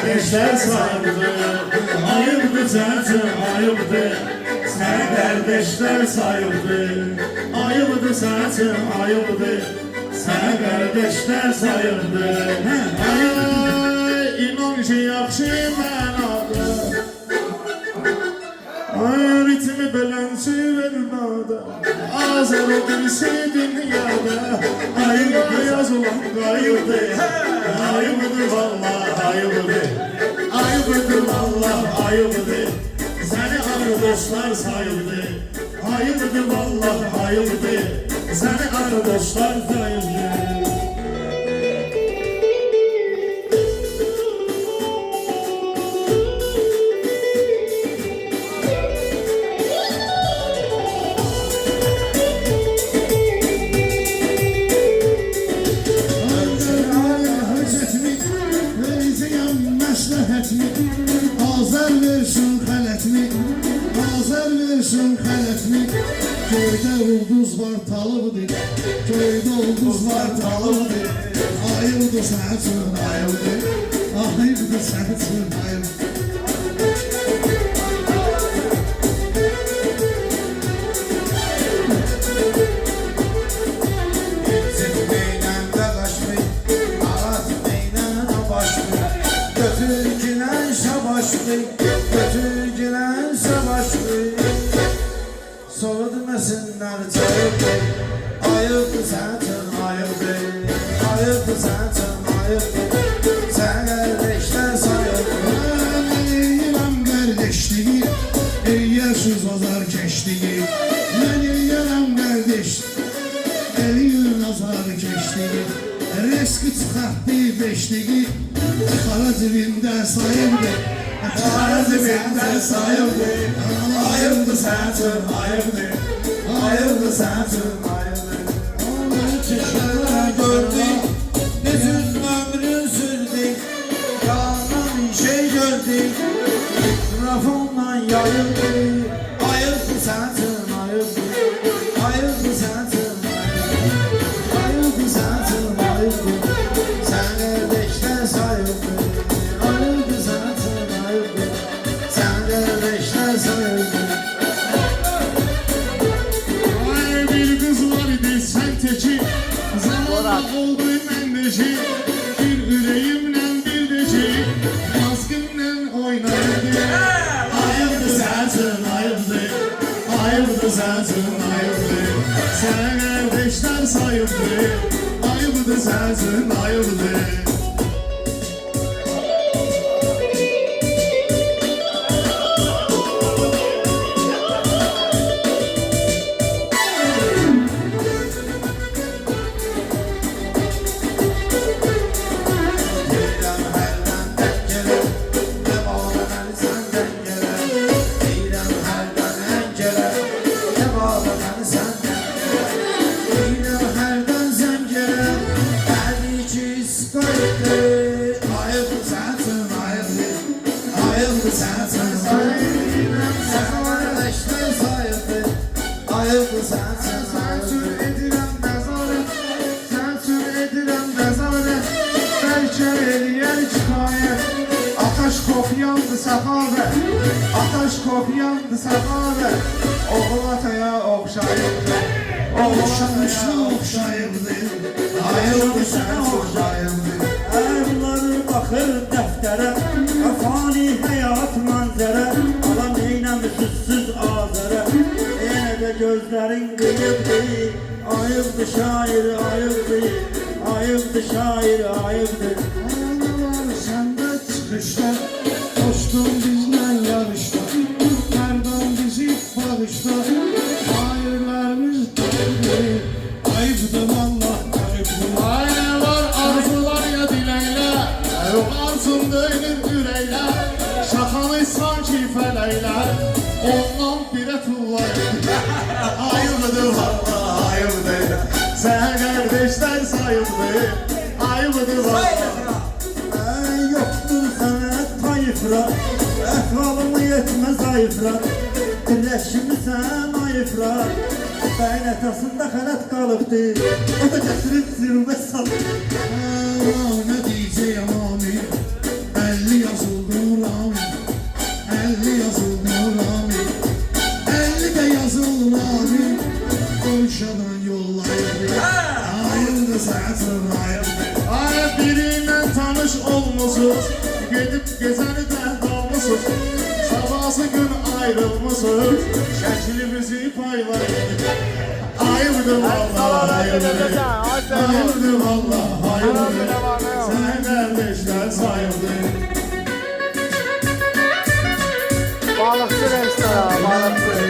kardeşler sayıldı. Ayıptı zaten ayıptı. Sen kardeşler sayıldı. Ayıptı zaten ayıptı. Sen kardeşler sayıldı. Ay inan ki yaxşı mənada. Ay ritmi beləncə vermədə. Azər o birisi dünyada. Ayıbdı yazılan qayıbdı. Ayıbdı vallahi ayıbdı. Ayıbdı vallahi ayıbdı. Səni arkadaşlar sayıldı. Ayıbdı vallahi ayıbdı. Səni arkadaşlar sayıldı. Azər versin xələtini, Azər versin xələtini. Göydə ulduz var talıbdır, göydə ulduz var talıbdır. Ayıbdır sənin üçün ayıbdır, ayıbdır sənin üçün ayıbdır. Götürgülen savaşlı Soru demesinler çayıbdır Ayıbdı zaten ayıbdır Ayıbdı zaten ayıbdır Sen kardeşler sayıbdır Mən eləyirəm qardeşliyi, eləyərsiniz azar keşliyi. Mən eləyirəm qardeşliyi, eləyir azar keşliyi. Reski çıxartdı beşliyi, xara cibində sayıldı. Xara cibində sayıbdı Ayıbdı zaten ayıbdır Ayıbdı zaten ayıbdır Çeşmeler gördük Bizim ömrün sürdük Yalan bir şey gördük Mikrofonla yayıldı Ayıbdı zaten ayıbdır Ayıbdı zaten ayıbdır Ayıbdı zaten ayıbdır Sen kardeşler sayıbdır Ayıbdı zaten ayıbdır Sen kardeşler sayıbdır Ay bir kız var idi sen teki. Zamanla oldu mendeci. Bir üreyimle bir deci. Maskımla oynardı. Ayıbdı zaten ayıbdı. Ayıbdı zaten ayıbdı. Sen kardeşler sayıldı. Ayıbdı zaten ayıbdı. Deyirəm hərdən tək gələr Nə bağlı məni səndən gələr Deyirəm hərdən ən gələr Nə bağlı məni səndən gələr Deyirəm hərdən zən gələr Bəli ki isqayıqdır Ayıbdı zaten ayıbdır Ayıbdı zaten ayıbdır Sən qardaşlar sayıqdır Ayıbdı zaten ayıbdır Edirəm nəzarət. Sən üçün edirəm nəzarət. Bəlkə eləyər kifayət. Ataş kopyandı səxavət. Ataş kopyandı səxavət. Oğul ataya oxşayırdı. Oxşamışlı oxşayırdı, Ayıbdı sən oxşayırdı Ərları baxır dəftərə, fani həyat mənzərə. Alam neynəmişsiniz Azərə, yenə də gözlərin qıyıbdır. Ayıbdır şair, ayıbdır, ayıbdır şair, ayıbdır. Analar səndə çıxışlar, dostum bizlə yarışlar. Mərdan bizi bağışla, şairlərimiz dağıdır. Ayıbdır vallah, ayıbdır. Ay var arzular ya diləklər. Arzum döyünür ürəklər. Şaxanı sanki fələklər. Ondan birə tullar. Ayıbdır vallahi ayıbdır. Sen kardeşler sayıldı. Ayıbdır vallahi. Yoktur sənə tayfra, əhvalımı yetməz ayfra. Birləşmirsən ayfra, bəyin ətasında xələt qalıbdır. O da gətirib zirvə salıb. Ne diyeceğim amin, 50 yazıldı Rami, 50 yazıldı Rami, 50 de yazıldı Rami. Konuşadan yollaydı. Hayırdır sensin hayırdır. Ay biriyle tanış olmuşuz, gidip gezəni kalmışız. Sabahsı gün ayrılmışız, şəklimizi paylayın. Hayırdır valla, hayırdır. Hayırdır valla, hayırdır. Sen kardeşler sayıldı. Balıkçı restoran, balıkçı.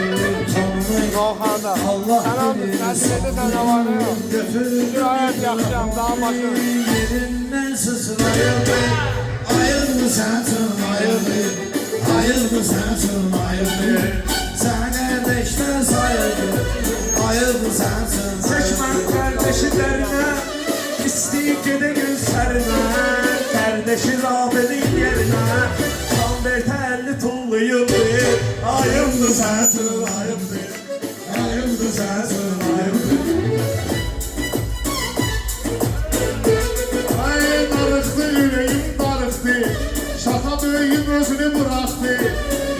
Doğanda. Allah Sen bilir. nəticədə sən nə var, nə yox? Götürdü Gayet yaxşıyam, daha başım. yerinden sıslayıldı. Ayıldı sensin ayıldı. Ayıldı sensin ayıldı. Sen kardeşler sayıldı. Ayıldı sensin Seçmen kardeşlerine İsteyip gede gösterme Kardeşi Rabe'nin yerine Tam bir telli tulluyuldu Ayıldı sensin, ayıldı. Ayıldı sensin, ayıldı. Ay darıxdı, yüreğim darıxdı. Şaka böyüyüp özünü bıraktı.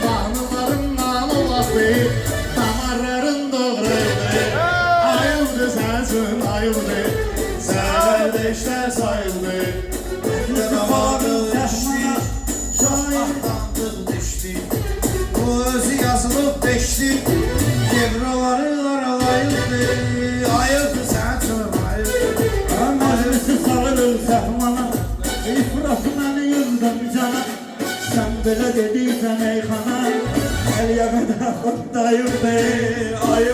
Kanıların kanı olaktı. Damarların doğruydu. Ayıldı sensin, ayıldı. Kardeşler sayıldı. Devamlı düştü. Şahmattandır düştü. Bu özü yazılıp beşti. Devraları aralayıldı. Ayıldı sensin ayıldı. Məclisi sağırır səhmana İfrat məni yıldım cana Sən belə dediysən ey xana Əliyə qədər xodlayırdı Ayıldı